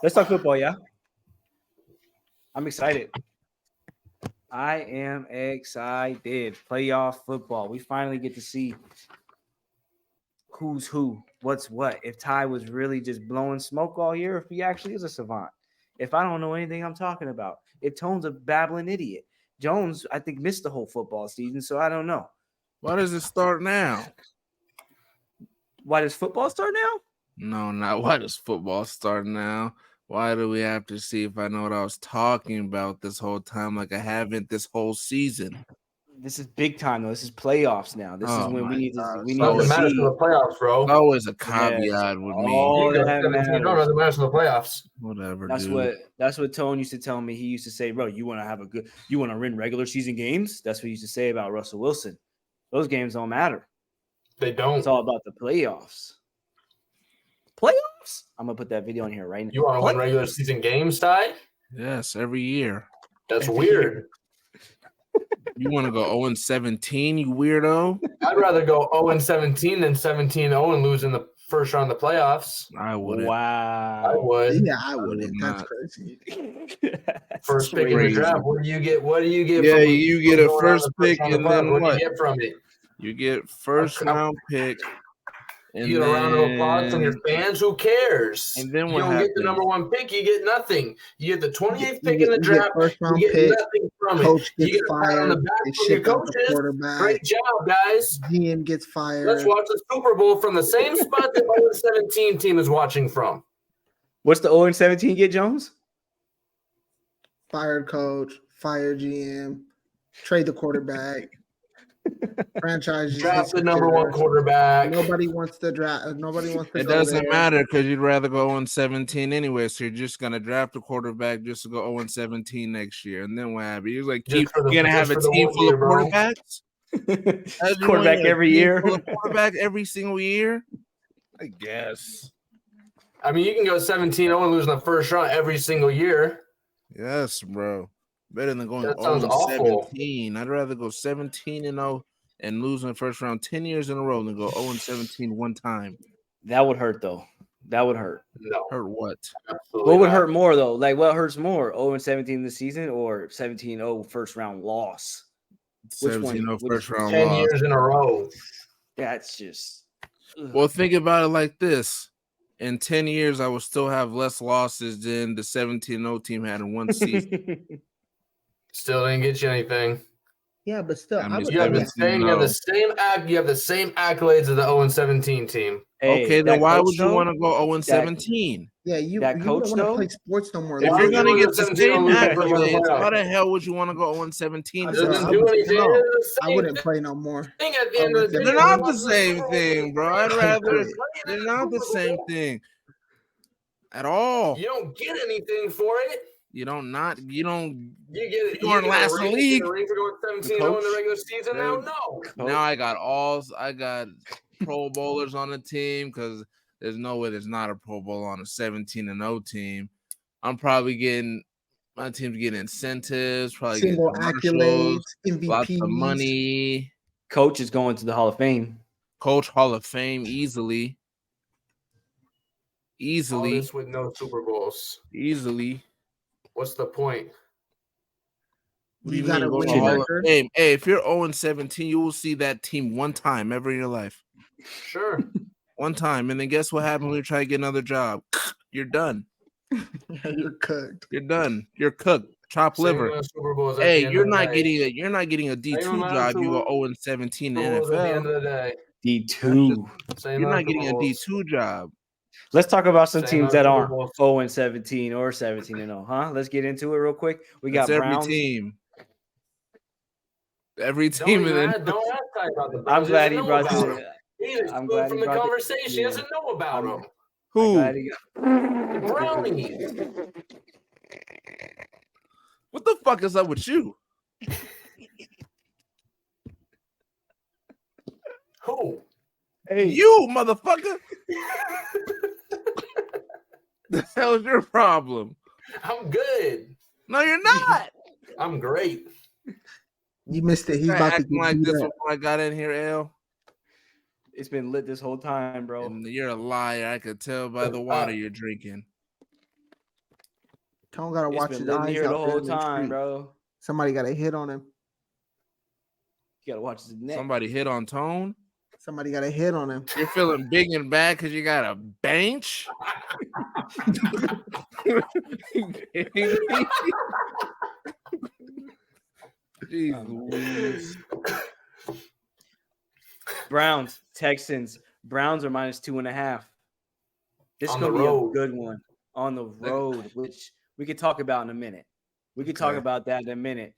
Let's talk football, yeah? I'm excited. I am excited. Playoff football. We finally get to see who's who, what's what. If Ty was really just blowing smoke all year, if he actually is a savant. If I don't know anything I'm talking about. If Tone's a babbling idiot. Jones, I think, missed the whole football season, so I don't know. Why does it start now? Why does football start now? No, not why does football start now? Why do we have to see if I know what I was talking about this whole time like I haven't this whole season? This is big time, though. This is playoffs now. This is when we need to see. Nothing matters for the playoffs, bro. Always a caveat with me. You go 17-0, nothing matters for the playoffs. Whatever, That's what Tone used to tell me. He used to say, bro, you want to win regular season games? That's what he used to say about Russell Wilson. Those games don't matter. They don't. It's all about the playoffs. Playoffs? I'm gonna put that video in here right now. You want to win regular season games, Ty? Yes, every year. That's weird. You want to go 0-17, you weirdo? I'd rather go 0-17 than 17-0 and lose in the first round of the playoffs. I wouldn't. Wow. I would. Yeah, I wouldn't. That's crazy. First pick in the draft. What do you get? Yeah, you get a first pick, and then what do you get from it? You get first round pick. And you get a round of applause from your fans. Who cares? And then you don't get the number one pick. You get nothing. You get the 28th pick in the draft. You get nothing from coach it. Gets you get a pat on the back from your coaches. Great job, guys. GM gets fired. Let's watch the Super Bowl from the same spot that the 0-17 team is watching from. What's the 0-17 get, Jones? Fired coach, fired GM, trade the quarterback. Franchise draft the number one quarterback. Nobody wants to draft. Nobody wants to. It doesn't matter because you'd rather go 0-17 anyway. So you're just gonna draft a quarterback just to go 0-17 next year, and then what happens? You're like, you're gonna have a team full of quarterbacks. Quarterback every year. Quarterback every single year. I guess. I mean, you can go 17-0 and lose in the first round every single year. Yes, bro. Better than going 0-17. I'd rather go 17-0 and lose in the first round 10 years in a row than go 0-17 one time. That would hurt, though. That would hurt. No. Hurt what? Absolutely what would hurt more, though? Like, what hurts more? 0-17 this season or 17-0 first round loss? 17-0 first round 10 loss. years in a row. That's just. Ugh. Well, think about it like this. In 10 years, I will still have less losses than the 17-0 team had in one season. Still didn't get you anything. Yeah, but still, you have the same accolades as the 0-17 team. Hey, okay, then why would you want to go 0-17? Yeah, you don't want to play sports no more. If you're going to get the same accolades, why the hell would you want to go 0-17? Doesn't do anything. I wouldn't play no more. At the end of the day, they're not the same thing, bro. I'd rather. They're not the same thing at all. You don't get anything for it. You don't. You get it. You aren't last in the league. For going 17-0 in the regular season now? No. Now I got Pro Bowlers on the team because there's no way there's not a Pro Bowl on a 17-0 team. I'm probably getting my team's getting incentives, probably single accolades, MVPs, lots of money. Coach is going to the Hall of Fame. Coach Hall of Fame easily. All this with no Super Bowls. Easily. What's the point? You got to win record. Hey, if you're 0-17, you will see that team one time ever in your life. Sure. One time. And then guess what happens when you try to get another job? You're done. You're cooked. You're done. You're cooked. Chopped liver. Hey, you're not getting a D2 job. You go 0-17 in the NFL. At the end of the day. D2. You're not getting a D2 job. Let's talk about some teams that aren't 0-17 or 17-0, huh? Let's get into it real quick. We got Browns. Every team. Don't ask about the Browns. I'm glad he brought this. I'm glad from the conversation. He doesn't know about them. Who? Brownie. What the fuck is up with you? Who? Hey, you motherfucker. The hell's your problem? I'm good. No, you're not. I'm great. You missed it. He's about to get like this before I got in here, Al. It's been lit this whole time, bro. And you're a liar. I could tell by the water you're drinking. Tone gotta It's watch been his living eyes here the out there whole in the time, street. bro. Somebody got a hit on him. You gotta watch his neck. Somebody hit on Tone. Somebody got a hit on him. You're feeling big and bad because you got a bench. Jeez. Browns, Texans. Browns are -2.5. This is On gonna the be road. a good one on the road, which we could talk about in a minute. We could talk Okay. about that in a minute.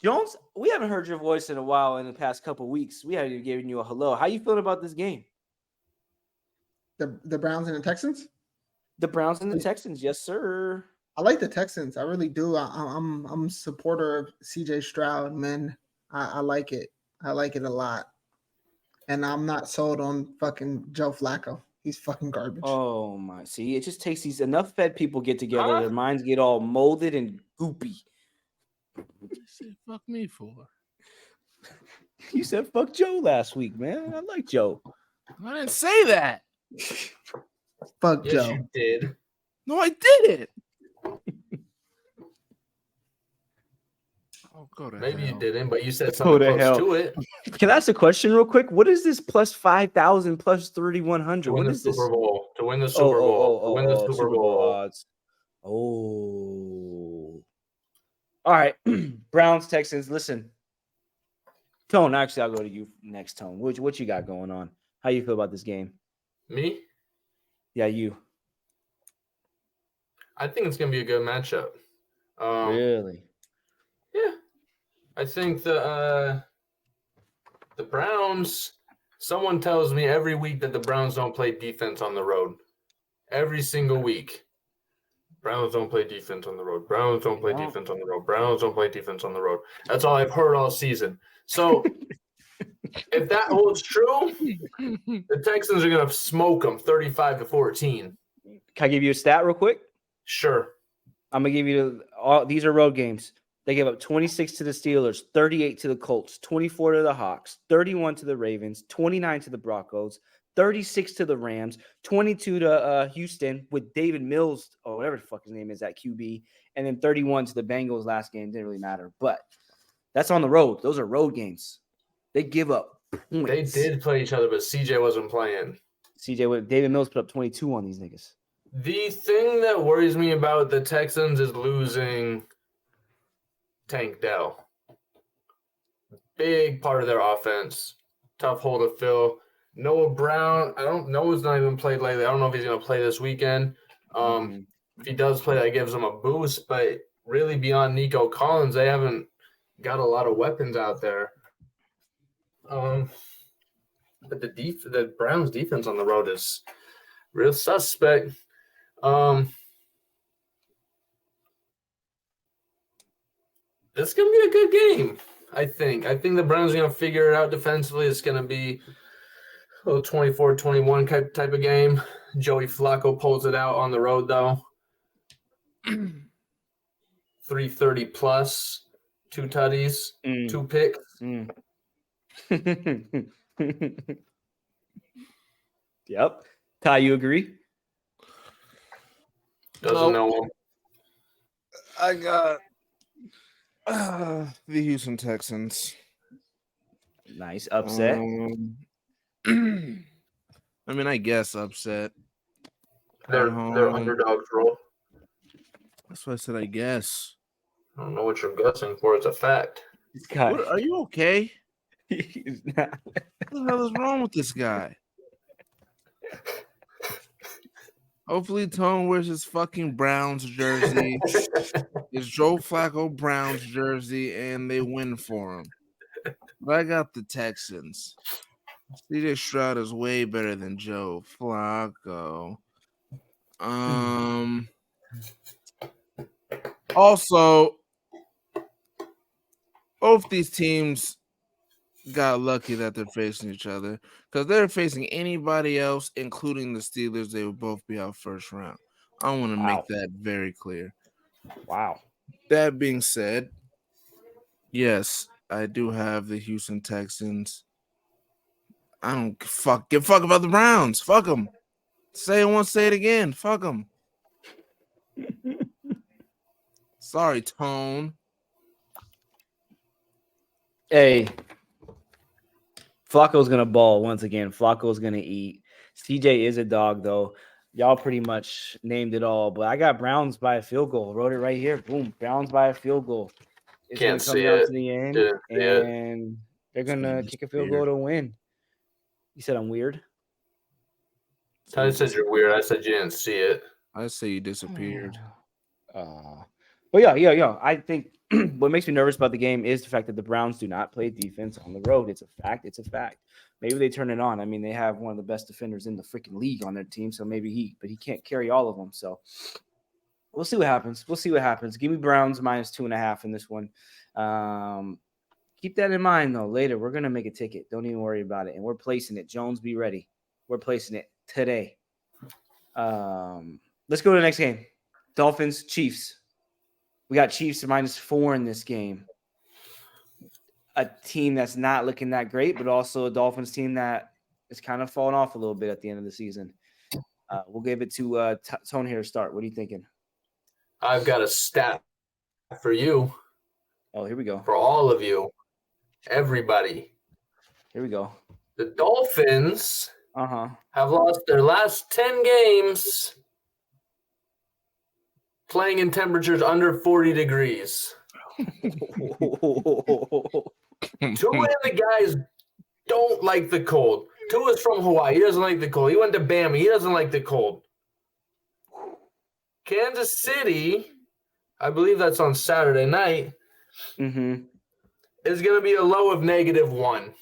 Jones, we haven't heard your voice in a while in the past couple weeks. We haven't even given you a hello. How you feeling about this game? The Browns and the Texans. The Browns and the Texans, yes, sir. I like the Texans. I really do. I'm a supporter of CJ Stroud, man. I like it. I like it a lot. And I'm not sold on fucking Joe Flacco. He's fucking garbage. Oh my! See, it just takes these enough fed people get together. Huh? Their minds get all molded and goopy. What you say fuck me for? You said fuck Joe last week, man. I like Joe. I didn't say that. Fuck Yes, Joe. you did. No, I did it. Oh, go to Maybe you hell. didn't, but you said Go something to close hell. to it. Can I ask a question real quick? What is this plus 5,000 plus To 3,100? win What the is this? Super Bowl. To win the Super Bowl. To win the Super Bowl. odds. Oh. All right. Browns, Texans. Listen. Tone, actually, I'll go to you next, Tone. What you got going on? How you feel about this game? Me? Yeah, you. I think it's gonna be a good matchup. Really? Yeah. I think the Browns. Someone tells me every week that the Browns don't play defense on the road. Every single week. Browns don't play defense on the road. Browns don't play Wow. defense on the road. Browns don't play defense on the road. That's all I've heard all season. So if that holds true, the Texans are going to smoke them 35-14. Can I give you a stat real quick? Sure. I'm gonna give you all. These are road games. They gave up 26 to the Steelers, 38 to the Colts, 24 to the Hawks, 31 to the Ravens, 29 to the Broncos, 36 to the Rams, 22 to Houston with David Mills, or whatever the fuck his name is, at QB, and then 31 to the Bengals last game. Didn't really matter, but that's on the road. Those are road games. They give up points. They did play each other, but CJ wasn't playing. David Mills put up 22 on these niggas. The thing that worries me about the Texans is losing Tank Dell. Big part of their offense. Tough hole to fill. Noah Brown, Noah's not even played lately. I don't know if he's going to play this weekend. If he does play, that gives him a boost. But really, beyond Nico Collins, they haven't got a lot of weapons out there. But the Browns' defense on the road is real suspect. It's going to be a good game, I think. I think the Browns are going to figure it out defensively. It's going to be a little 24-21 type of game. Joey Flacco pulls it out on the road, though. 330 plus, 2 tutties, 2 picks. Yep. Ty, you agree? Doesn't know him. I got the Houston Texans. Nice upset. I mean, I guess upset. They're At home. underdogs, roll. That's what I said. I guess. I don't know what you're guessing for. It's a fact. This guy. What, are you okay? He's not. What the hell is wrong with this guy? Hopefully, Tone wears his fucking Browns jersey, his Joe Flacco Browns jersey, and they win for him. But I got the Texans. CJ Stroud is way better than Joe Flacco. Also, both these teams got lucky that they're facing each other, because they're facing anybody else, including the Steelers, they would both be out first round. I want to make that very clear. Wow. That being said, yes, I do have the Houston Texans. I don't give a fuck about the Browns. Fuck them. Say it once, say it again. Fuck them. Sorry, Tone. Hey, Flacco's gonna ball once again. Flacco's gonna eat. CJ is a dog, though. Y'all pretty much named it all, but I got Browns by a field goal. Wrote it right here. Boom. Browns by a field goal. It's Can't gonna come see down it. to the end, Didn't see it. and they're It's gonna gonna kick a field disappear. goal to win. You said I'm weird. I said you're weird. I said you didn't see it. I say you disappeared. But yeah. I think what makes me nervous about the game is the fact that the Browns do not play defense on the road. It's a fact. It's a fact. Maybe they turn it on. I mean, they have one of the best defenders in the freaking league on their team, so maybe but he can't carry all of them. So we'll see what happens. Give me Browns minus 2.5 in this one. Keep that in mind, though. Later, we're going to make a ticket. Don't even worry about it. And we're placing it. Jones, be ready. We're placing it today. Let's go to the next game. Dolphins, Chiefs. We got Chiefs -4 in this game. A team that's not looking that great, but also a Dolphins team that is kind of falling off a little bit at the end of the season. We'll give it to Tone here to start. What are you thinking? I've got a stat for you, Oh, here we go. for all of you, everybody. Here we go. The Dolphins Uh-huh. have lost their last 10 games playing in temperatures under 40 degrees. Tua and the guys don't like the cold. Tua's from Hawaii. He doesn't like the cold. He went to Bama. He doesn't like the cold. Kansas City, I believe that's on Saturday night, Mm-hmm. is going to be a low of -1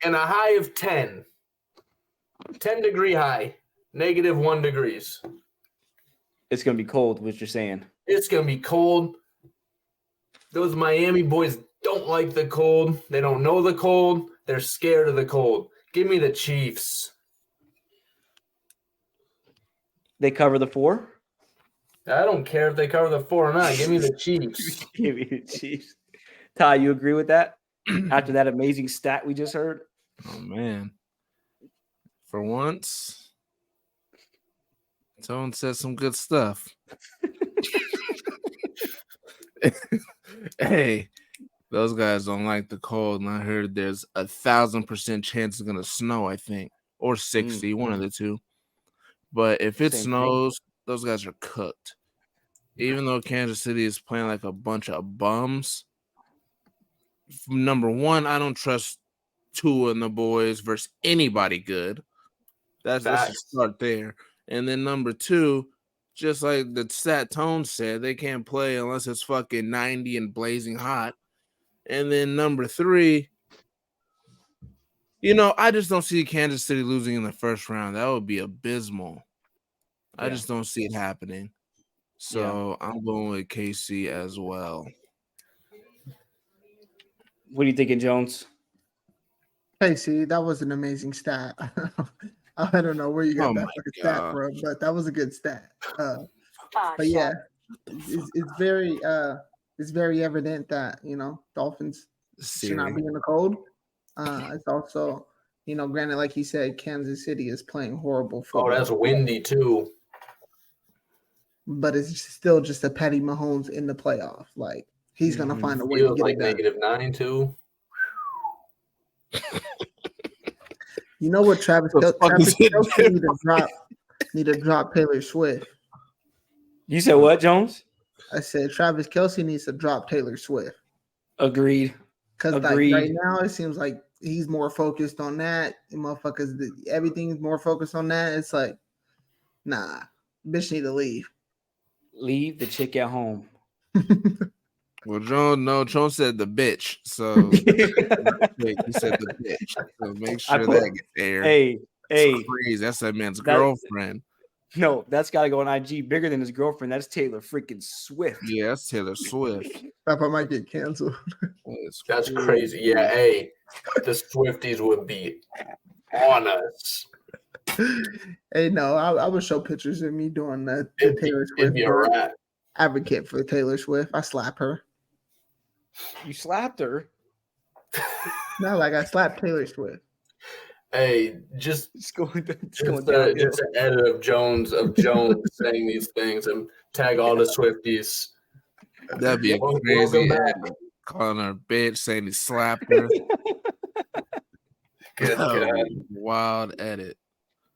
and a high of 10. 10-degree high, -1 degrees. It's going to be cold, what you're saying. It's going to be cold. Those Miami boys don't like the cold. They don't know the cold. They're scared of the cold. Give me the Chiefs. They cover the 4? I don't care if they cover the 4 or not. Give me the Chiefs. Give me the Chiefs. Ty, you agree with that? After that amazing stat we just heard? Oh, man. For once, Tone said some good stuff. Hey, those guys don't like the cold, and I heard there's 1,000% chance it's gonna snow, I think, or 60, one of the two. But if it Same snows, those guys are cooked. Even though Kansas City is playing like a bunch of bums, number one, I don't trust Tua and the boys versus anybody good. Let's just start there. And then number two, just like the stat Tone said, they can't play unless it's fucking 90 and blazing hot. And then number three, I just don't see Kansas City losing in the first round. That would be abysmal. I just don't see it happening. So I'm going with KC as well. What are you thinking, Jones? Hey, see, that was an amazing stat. I don't know where you got that fucking stat from, but that was a good stat. But yeah, it's very evident that Dolphins should not be in the cold. It's also, granted, like he said, Kansas City is playing horrible football. Oh, that's windy too. But it's still just a Patty Mahomes in the playoff. Like he's gonna find a way to get like it done. -9 too. You know what, Travis Kelce need to drop Taylor Swift. You said what, Jones? I said Travis Kelce needs to drop Taylor Swift. Agreed. Because right now it seems like he's more focused on that. Motherfuckers, everything's more focused on that. It's like, nah, bitch need to leave. Leave the chick at home. Well, Jones said the bitch. So he said the bitch. So make sure that gets aired. Hey. Crazy. That's that man's girlfriend. No, that's got to go on IG. Bigger than his girlfriend. That's Taylor freaking Swift. Yeah, that's Taylor Swift. I might get canceled. That's crazy. Yeah, hey, the Swifties would be on us. Hey, no, I would show pictures of me doing the Taylor Swift. It'd be a wrap. Advocate for Taylor Swift. I slap her. You slapped her? No, like I slapped Taylor Swift. Hey, just going an downhill. edit of Jones saying these things and tag all the Swifties. That'd be a crazy Welcome back. edit. Calling her a bitch, saying he slapped her. Good God. Wild edit.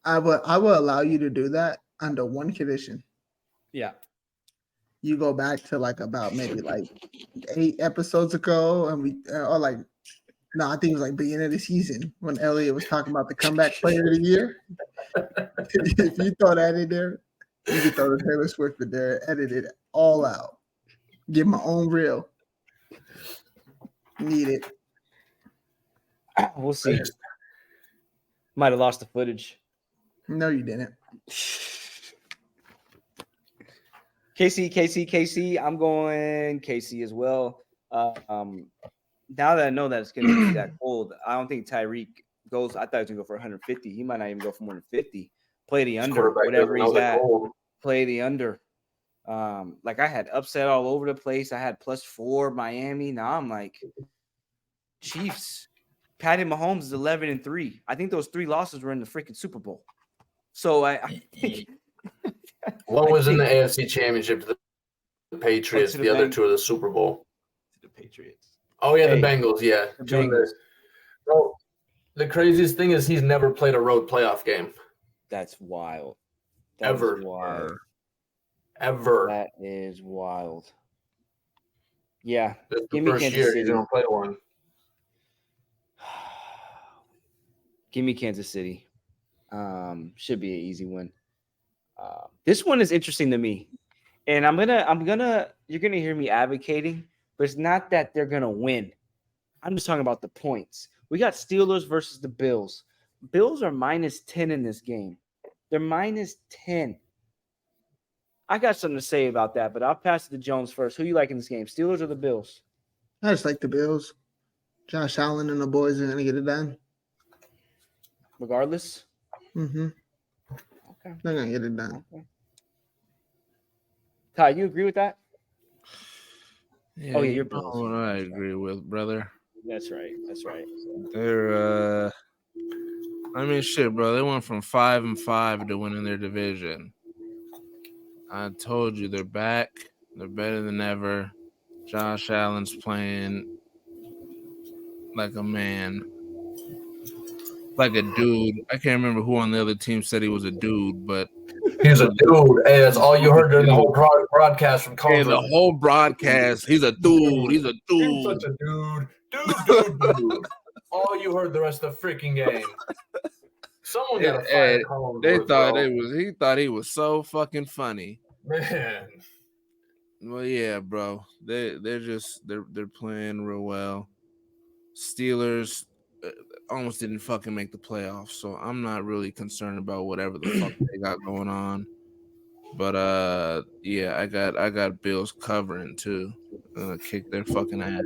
I will allow you to do that under one condition. Yeah. You go back to like about maybe like 8 episodes ago, and no, I think it was like beginning of the season when Elliot was talking about the comeback player of the year. If you throw that in there, you can throw the Taylor Swift in there, edit it all out. Get my own reel. Need it. We'll see. Might have lost the footage. No, you didn't. KC. I'm going KC as well. Now that I know that it's going to be that cold, I don't think Tyreek goes. I thought he was going to go for 150. He might not even go for more than 50. Play the under, whatever he's at. Play the under. Like I had upset all over the place. I had +4 Miami. Now I'm like, Chiefs. Patty Mahomes is 11-3. I think those 3 losses were in the freaking Super Bowl. So I think one was in the AFC Championship to the Patriots. The other 2 are the Super Bowl. To the Patriots. Oh yeah, the Bengals. Yeah, the Bengals. Bro, the craziest thing is he's never played a road playoff game. That's wild. Ever. Wild. Ever. That is wild. Yeah. That's Give the me first Kansas year City. he's gonna play one. Give me Kansas City. Should be an easy win. This one is interesting to me, and you're gonna hear me advocating, but it's not that they're gonna win. I'm just talking about the points. We got Steelers versus the Bills. Bills are -10 in this game. They're -10. I got something to say about that, but I'll pass it to Jones first. Who you like in this game, Steelers or the Bills? I just like the Bills. Josh Allen and the boys are gonna get it done. Regardless? Mm-hmm. Okay. They're gonna get it done. Okay. Ty, you agree with that? Yeah, you're Bills. What I agree with, brother. That's right. They're I mean, shit, bro. They went from 5-5 to winning their division. I told you they're back. They're better than ever. Josh Allen's playing like a man, like a dude. I can't remember who on the other team said he was a dude, but he's a dude. Hey, that's all you heard during the whole broadcast from Colin. Yeah, the whole broadcast. He's a dude. He's a dude. He's such a dude. Dude. All you heard the rest of the freaking game. Someone got to fire Colin. He thought he was so fucking funny. Man. Well, yeah, bro. They're playing real well. Steelers almost didn't fucking make the playoffs, so I'm not really concerned about whatever the fuck they got going on. But yeah, I got Bills covering too. Kick their fucking ass.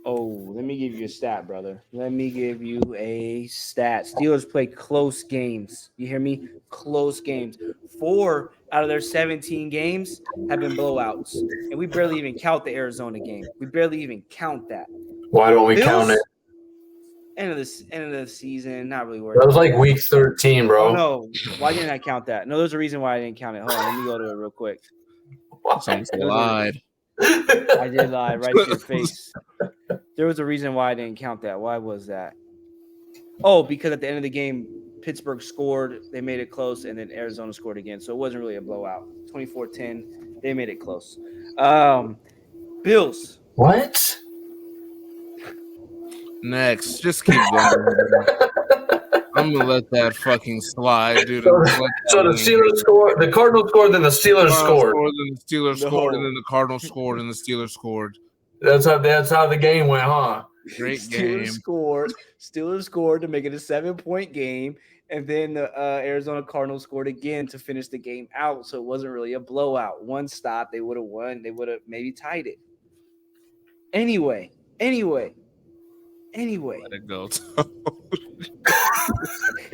Oh, let me give you a stat, brother. Let me give you a stat. Steelers play close games. You hear me? Close games. 4 out of their 17 games have been blowouts. And we barely even count the Arizona game. We barely even count that. Why don't we count it? End of the season, not really worried. That was like week 13, bro. Oh, no. Why didn't I count that? No, there's a reason why I didn't count it. Hold on, let me go to it real quick. Someone lied. I did lie right to your face. There was a reason why I didn't count that. Why was that? Oh, because at the end of the game, Pittsburgh scored. They made it close, and then Arizona scored again. So it wasn't really a blowout. 24-10. They made it close. Bills. What? Next. Just keep going. I'm going to let that fucking slide, dude. So the Steelers scored. The Cardinals scored, then the Steelers scored. Then the Steelers scored, and then the Cardinals scored, and the Steelers scored. That's how the game went, huh? Great game. Steelers scored to make it a 7-point game, and then the Arizona Cardinals scored again to finish the game out. So it wasn't really a blowout. One stop, they would have won. They would have maybe tied it. Anyway. Let it go.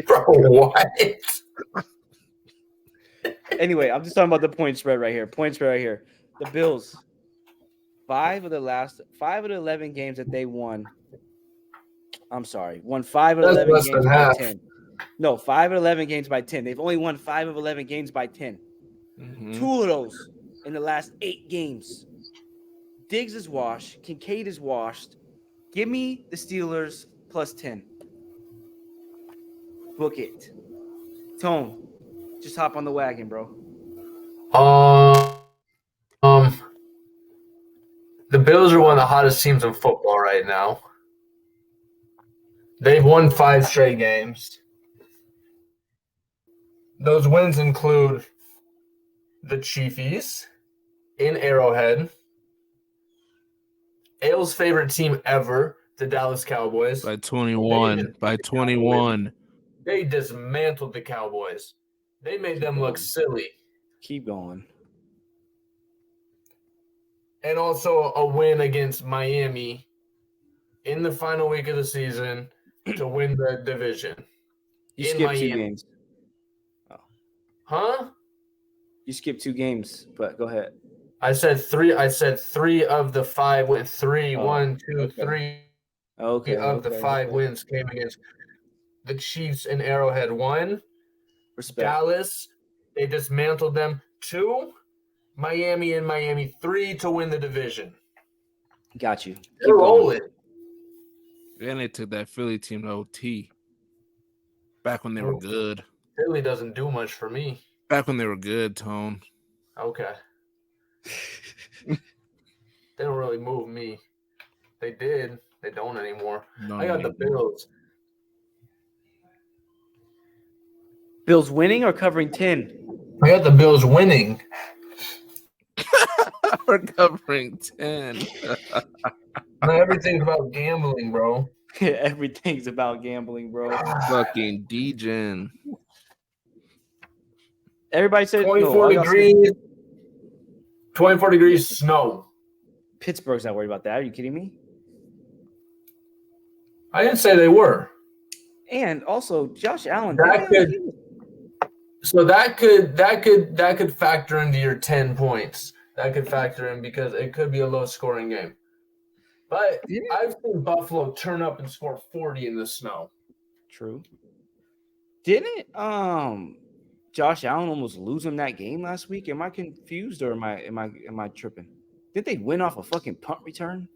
Bro, what? Anyway, I'm just talking about the point spread right here. The Bills, 5 of the 11 games that they won, I'm sorry. Won 5 of That's 11 less games than by half. 10. No, 5 of 11 games by 10. They've only won 5 of 11 games by 10. Mhm. 2 of those in the last 8 games. Diggs is washed. Kincaid is washed. Give me the Steelers plus 10. Book it. Tone, just hop on the wagon, bro. The Bills are one of the hottest teams in football right now. They've won 5 straight games. Those wins include the Chiefs in Arrowhead, Ale's favorite team ever, the Dallas Cowboys. By 21. By 21. They dismantled the Cowboys. They made them look silly. Keep going. And also a win against Miami in the final week of the season to win the division. You in skipped 2 Miami. games. Huh? You skipped 2 games, but go ahead. I said 3. I said 3 of the 5 went 3. Oh, 1, 2, okay. 3 Okay. of the 5 wins came against the Chiefs in Arrowhead. 1, Respect. Dallas. They dismantled them. 2, Miami and Miami. 3 to win the division. Got you. They're rolling. And they took that Philly team to OT. Back when they were good. Philly doesn't do much for me. Back when they were good, Tone. Okay. They don't really move me. They did. They don't anymore. No, I got the Bills. Bills winning or covering 10? I got the Bills winning. We're covering 10. Everything's about gambling, bro. Everything's about gambling, bro. Fucking D-Gen. Everybody said 24 degrees. 24 degrees snow. Pittsburgh's not worried about that. Are you kidding me? I didn't say they were. And also, Josh Allen. That could factor into your 10 points. That could factor in because it could be a low scoring game. But I've seen Buffalo turn up and score 40 in the snow. True. Didn't Josh Allen almost lose him that game last week? Am I confused or am I tripping? Did they win off a fucking punt return?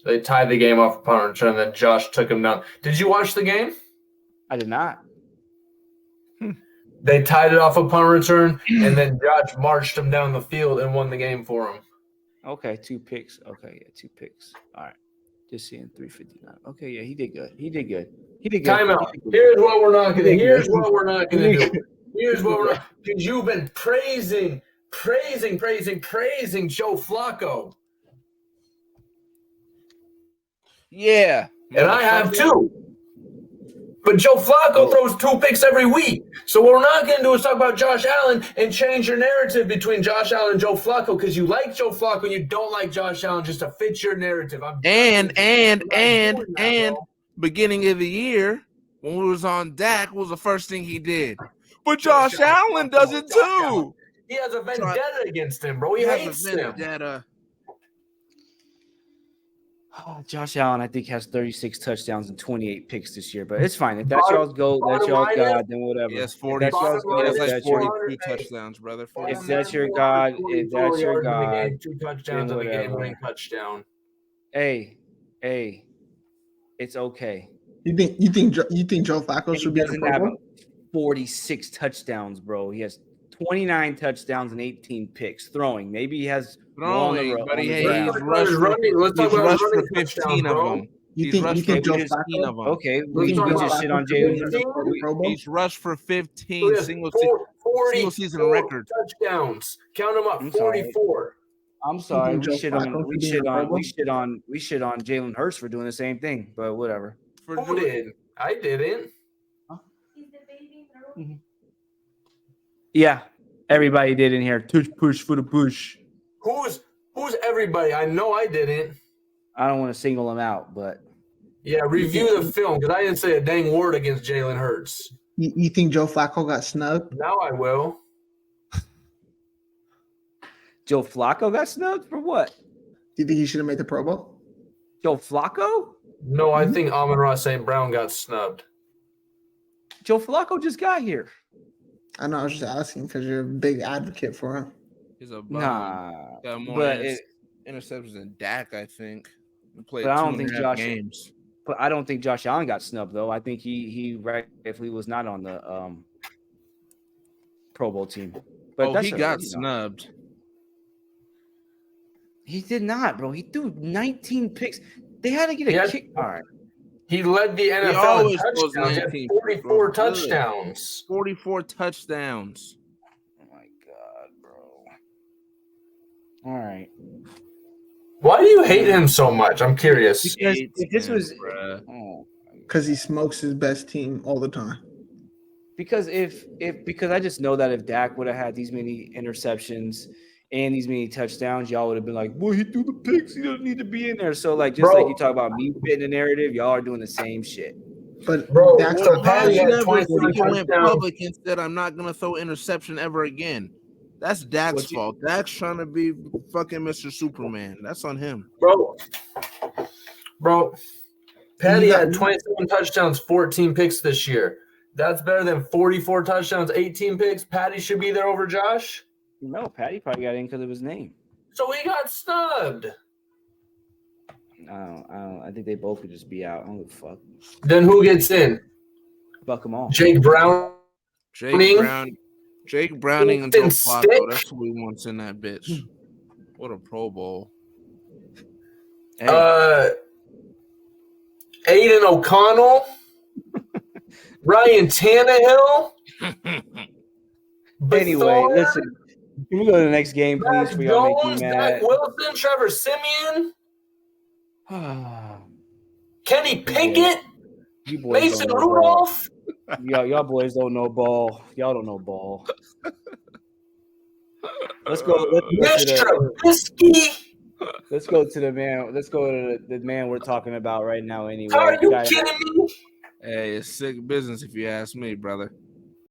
They tied the game off a punt return, then Josh took him down. Did you watch the game? I did not. They tied it off a punt return, and then Josh marched him down the field and won the game for him. Okay, 2 picks. Okay, yeah, 2 picks. All right. Just seeing 359. Okay, yeah, he did good. He did good. Time out. Here's what we're not gonna do. Here's what we're not gonna do. Because you've been praising Joe Flacco. Yeah. And I have too. But Joe Flacco throws 2 picks every week. So what we're not going to do is talk about Josh Allen and change your narrative between Josh Allen and Joe Flacco because you like Joe Flacco and you don't like Josh Allen just to fit your narrative. And beginning of the year, when we was on Dak, what was the first thing he did? But Josh Allen does it too. He has a vendetta against him, bro. He hates him. Josh Allen, I think, has 36 touchdowns and 28 picks this year, but it's fine. If that's y'all's goal, that's y'all's God, then whatever. He has 40. That's y'all's goal. He has like That's 42 touchdowns, brother. If that's your God, if that's your God, 2 touchdowns in the game-winning touchdown. Hey, it's okay. You think Joe Flacco should be in the Pro Bowl? 46 touchdowns, bro. He has 29 touchdowns and 18 picks throwing. Maybe he has throwing, but he's rushed for 15 of them. You think Joe Flacco? Okay, we just shit on Jalen. He's rushed for 15 single season records. Touchdowns. Count them up. 44. I'm sorry. We shit on Jalen Hurts for doing the same thing, but whatever. Who did? I didn't. Mm-hmm. Yeah, everybody did in here. Tush push for the push. Who's everybody? I know I didn't. I don't want to single them out, but yeah, review the film because I didn't say a dang word against Jalen Hurts. You think Joe Flacco got snubbed? Now I will. Joe Flacco got snubbed for what? Do you think he should have made the Pro Bowl? Joe Flacco? No, I think Amon-Ra St. Brown got snubbed. Joe Flacco just got here. I know. I was just asking because you're a big advocate for him. He's a bum. Nah, Got more but interceptions than Dak, I think. He played But I don't 2.5 think Josh- games. but I don't think Josh Allen got snubbed though. I think he rightfully was not on the Pro Bowl team. But He got snubbed. He did not, bro. He threw 19 picks. They had to get a kick. All right. He led the NFL in always throws touchdowns. He had 19, 44 bro. touchdowns. 44 touchdowns. Oh my god, bro. All right. Why do you hate him so much? I'm curious. Because if this was Because he smokes his best team all the time. because because I just know that if Dak would have had these many interceptions and these many touchdowns, y'all would have been like, well, he threw the picks. He doesn't need to be in there. So, like, just Bro. like you talk about me fitting the narrative, y'all are doing the same shit. But Bro, Dak's so the Patty had Never 27 freaking went touchdowns. public and said, I'm not going to throw interception ever again. That's Dak's fault. Dak's trying to be fucking Mr. Superman. That's on him. Bro, Patty had 27 touchdowns, 14 picks this year. That's better than 44 touchdowns, 18 picks. Patty should be there over Josh. No, Patty probably got in because of his name. So he got snubbed. I think they both could just be out. I don't give a fuck. Then who gets in? Fuck them all. Jake Brown. Jake Browning and Joe Ethan Flacco. Stick. That's who he wants in that bitch. What a Pro Bowl. Hey, Aiden O'Connell. Ryan Tannehill. anyway, Bethune, listen. Can we go to the next game, please? Mac For y'all make Jones, me Zach mad. Wilson, Trevor Siemian, Kenny Pickett, You boys Mason don't know ball. Rudolph. Y'all boys don't know ball. Y'all don't know ball. Let's go. Mitch Trubisky. Let's go to the man. Let's go to the man we're talking about right now. Anyway, Are you Guy- kidding me? Hey, it's sick business if you ask me, brother.